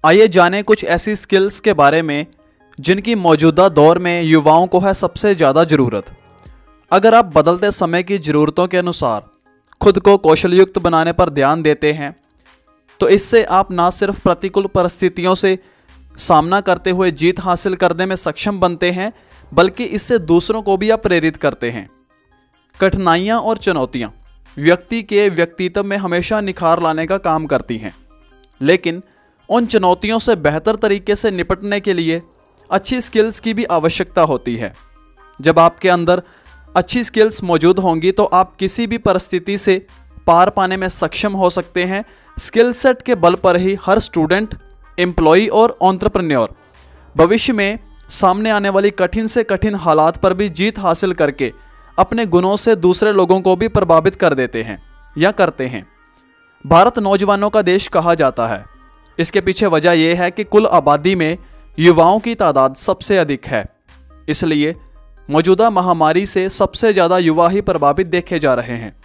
आइए जानें कुछ ऐसी स्किल्स के बारे में जिनकी मौजूदा दौर में युवाओं को है सबसे ज़्यादा ज़रूरत। अगर आप बदलते समय की ज़रूरतों के अनुसार खुद को कौशलयुक्त बनाने पर ध्यान देते हैं तो इससे आप न सिर्फ प्रतिकूल परिस्थितियों से सामना करते हुए जीत हासिल करने में सक्षम बनते हैं, बल्कि इससे दूसरों को भी आप प्रेरित करते हैं। कठिनाइयाँ और चुनौतियाँ व्यक्ति के व्यक्तित्व में हमेशा निखार लाने का काम करती हैं, लेकिन उन चुनौतियों से बेहतर तरीके से निपटने के लिए अच्छी स्किल्स की भी आवश्यकता होती है। जब आपके अंदर अच्छी स्किल्स मौजूद होंगी तो आप किसी भी परिस्थिति से पार पाने में सक्षम हो सकते हैं। स्किल सेट के बल पर ही हर स्टूडेंट, एम्प्लॉय और एंटरप्रेन्योर भविष्य में सामने आने वाली कठिन से कठिन हालात पर भी जीत हासिल करके अपने गुणों से दूसरे लोगों को भी प्रभावित कर देते हैं या करते हैं। भारत नौजवानों का देश कहा जाता है। इसके पीछे वजह यह है कि कुल आबादी में युवाओं की तादाद सबसे अधिक है, इसलिए मौजूदा महामारी से सबसे ज़्यादा युवा ही प्रभावित देखे जा रहे हैं।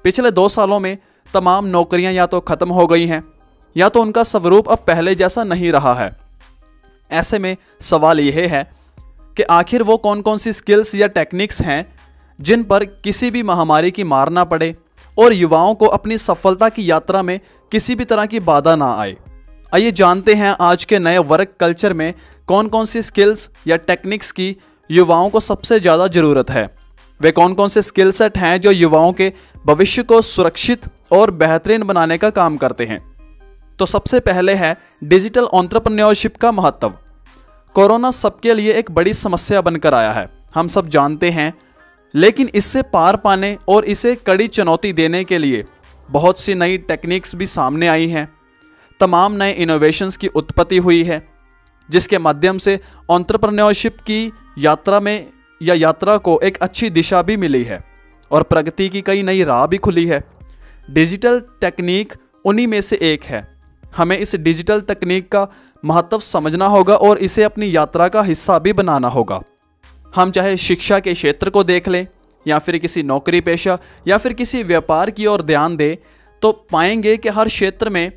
पिछले 2 सालों में तमाम नौकरियां या तो ख़त्म हो गई हैं या तो उनका स्वरूप अब पहले जैसा नहीं रहा है। ऐसे में सवाल यह है कि आखिर वो कौन कौन सी स्किल्स या टेक्निक्स हैं जिन पर किसी भी महामारी की मार ना पड़े और युवाओं को अपनी सफलता की यात्रा में किसी भी तरह की बाधा ना आए। आइए जानते हैं आज के नए वर्क कल्चर में कौन कौन सी स्किल्स या टेक्निक्स की युवाओं को सबसे ज़्यादा ज़रूरत है। वे कौन कौन से स्किल सेट हैं जो युवाओं के भविष्य को सुरक्षित और बेहतरीन बनाने का काम करते हैं। तो सबसे पहले है डिजिटल एंटरप्रेन्योरशिप का महत्व। कोरोना सबके लिए एक बड़ी समस्या बनकर आया है, हम सब जानते हैं, लेकिन इससे पार पाने और इसे कड़ी चुनौती देने के लिए बहुत सी नई टेक्निक्स भी सामने आई हैं। तमाम नए इनोवेशंस की उत्पत्ति हुई है, जिसके माध्यम से एंटरप्रेन्योरशिप की यात्रा को एक अच्छी दिशा भी मिली है और प्रगति की कई नई राह भी खुली है। डिजिटल टेक्निक उन्हीं में से एक है। हमें इस डिजिटल तकनीक का महत्व समझना होगा और इसे अपनी यात्रा का हिस्सा भी बनाना होगा। हम चाहे शिक्षा के क्षेत्र को देख लें या फिर किसी नौकरी पेशा या फिर किसी व्यापार की ओर ध्यान दें तो पाएंगे कि हर क्षेत्र में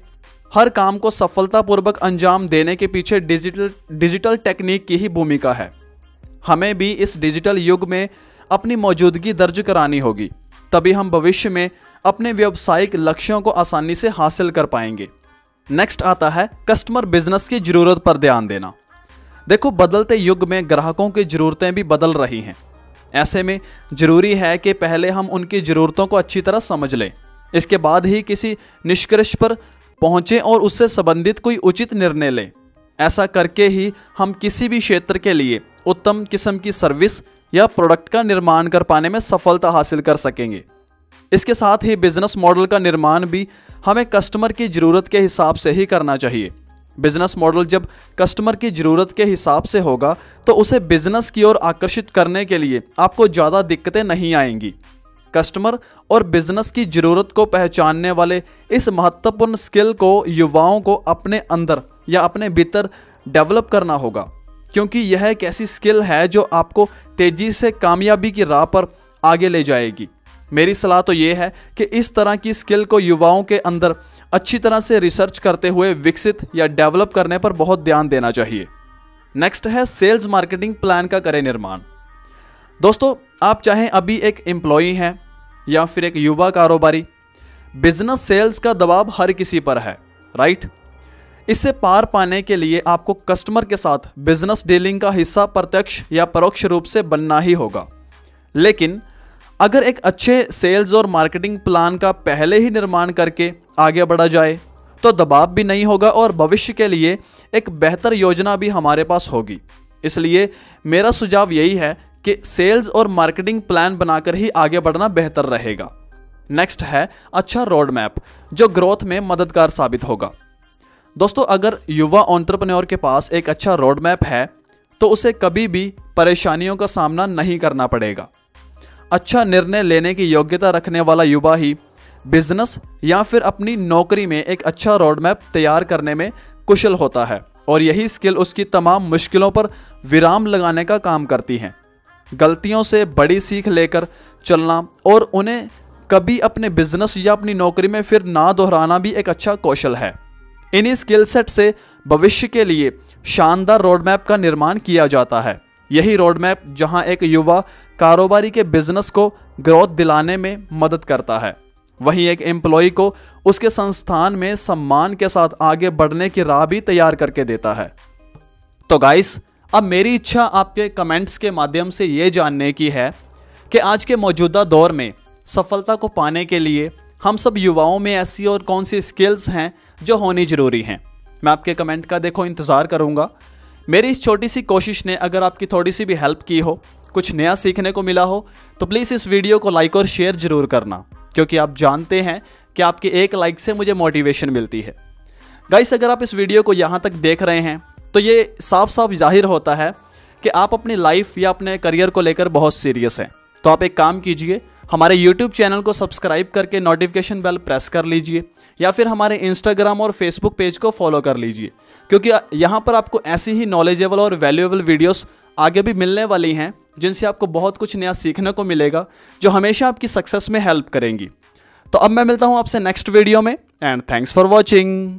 हर काम को सफलतापूर्वक अंजाम देने के पीछे डिजिटल टेक्निक की ही भूमिका है। हमें भी इस डिजिटल युग में अपनी मौजूदगी दर्ज करानी होगी, तभी हम भविष्य में अपने व्यावसायिक लक्ष्यों को आसानी से हासिल कर पाएंगे। नेक्स्ट आता है कस्टमर बिजनेस की ज़रूरत पर ध्यान देना। देखो, बदलते युग में ग्राहकों की ज़रूरतें भी बदल रही हैं। ऐसे में ज़रूरी है कि पहले हम उनकी ज़रूरतों को अच्छी तरह समझ लें, इसके बाद ही किसी निष्कर्ष पर पहुँचें और उससे संबंधित कोई उचित निर्णय लें। ऐसा करके ही हम किसी भी क्षेत्र के लिए उत्तम किस्म की सर्विस या प्रोडक्ट का निर्माण कर पाने में सफलता हासिल कर सकेंगे। इसके साथ ही बिजनेस मॉडल का निर्माण भी हमें कस्टमर की ज़रूरत के हिसाब से ही करना चाहिए। बिजनेस मॉडल जब कस्टमर की ज़रूरत के हिसाब से होगा तो उसे बिजनेस की ओर आकर्षित करने के लिए आपको ज़्यादा दिक्कतें नहीं आएंगी। कस्टमर और बिजनेस की ज़रूरत को पहचानने वाले इस महत्वपूर्ण स्किल को युवाओं को अपने अंदर या अपने भीतर डेवलप करना होगा, क्योंकि यह एक ऐसी स्किल है जो आपको तेज़ी से कामयाबी की राह पर आगे ले जाएगी। मेरी सलाह तो ये है कि इस तरह की स्किल को युवाओं के अंदर अच्छी तरह से रिसर्च करते हुए विकसित या डेवलप करने पर बहुत ध्यान देना चाहिए। नेक्स्ट है सेल्स मार्केटिंग प्लान का करें निर्माण। दोस्तों, आप चाहे अभी एक एम्प्लॉई हैं या फिर एक युवा कारोबारी, बिजनेस सेल्स का दबाव हर किसी पर है, राइट? इससे पार पाने के लिए आपको कस्टमर के साथ बिजनेस डीलिंग का हिस्सा प्रत्यक्ष या परोक्ष रूप से बनना ही होगा। लेकिन अगर एक अच्छे सेल्स और मार्केटिंग प्लान का पहले ही निर्माण करके आगे बढ़ा जाए तो दबाव भी नहीं होगा और भविष्य के लिए एक बेहतर योजना भी हमारे पास होगी। इसलिए मेरा सुझाव यही है कि सेल्स और मार्केटिंग प्लान बनाकर ही आगे बढ़ना बेहतर रहेगा। नेक्स्ट है अच्छा रोड मैप जो ग्रोथ में मददगार साबित होगा। दोस्तों, अगर युवा एंटरप्रेन्योर के पास एक अच्छा रोड मैप है तो उसे कभी भी परेशानियों का सामना नहीं करना पड़ेगा। अच्छा निर्णय लेने की योग्यता रखने वाला युवा ही बिजनेस या फिर अपनी नौकरी में एक अच्छा रोड मैप तैयार करने में कुशल होता है और यही स्किल उसकी तमाम मुश्किलों पर विराम लगाने का काम करती हैं। गलतियों से बड़ी सीख लेकर चलना और उन्हें कभी अपने बिजनेस या अपनी नौकरी में फिर ना दोहराना भी एक अच्छा कौशल है। इन्हीं स्किल सेट से भविष्य के लिए शानदार रोड मैप का निर्माण किया जाता है। यही रोड मैप जहां एक युवा कारोबारी के बिजनेस को ग्रोथ दिलाने में मदद करता है, वहीं एक एम्प्लॉय को उसके संस्थान में सम्मान के साथ आगे बढ़ने की राह भी तैयार करके देता है। तो गाइस, अब मेरी इच्छा आपके कमेंट्स के माध्यम से ये जानने की है कि आज के मौजूदा दौर में सफलता को पाने के लिए हम सब युवाओं में ऐसी और कौन सी स्किल्स हैं जो होनी ज़रूरी हैं। मैं आपके कमेंट का देखो इंतज़ार करूँगा। मेरी इस छोटी सी कोशिश ने अगर आपकी थोड़ी सी भी हेल्प की हो, कुछ नया सीखने को मिला हो, तो प्लीज़ इस वीडियो को लाइक और शेयर ज़रूर करना, क्योंकि आप जानते हैं कि आपके एक लाइक से मुझे मोटिवेशन मिलती है। गाइस, अगर आप इस वीडियो को यहाँ तक देख रहे हैं तो ये साफ साफ जाहिर होता है कि आप अपनी लाइफ या अपने करियर को लेकर बहुत सीरियस हैं। तो आप एक काम कीजिए, हमारे YouTube चैनल को सब्सक्राइब करके नोटिफिकेशन बेल प्रेस कर लीजिए, या फिर हमारे Instagram और Facebook पेज को फॉलो कर लीजिए, क्योंकि यहाँ पर आपको ऐसी ही नॉलेजेबल और वैल्यूएबल वीडियोस आगे भी मिलने वाली हैं, जिनसे आपको बहुत कुछ नया सीखने को मिलेगा, जो हमेशा आपकी सक्सेस में हेल्प करेंगी। तो अब मैं मिलता हूँ आपसे नेक्स्ट वीडियो में, एंड थैंक्स फॉर वॉचिंग।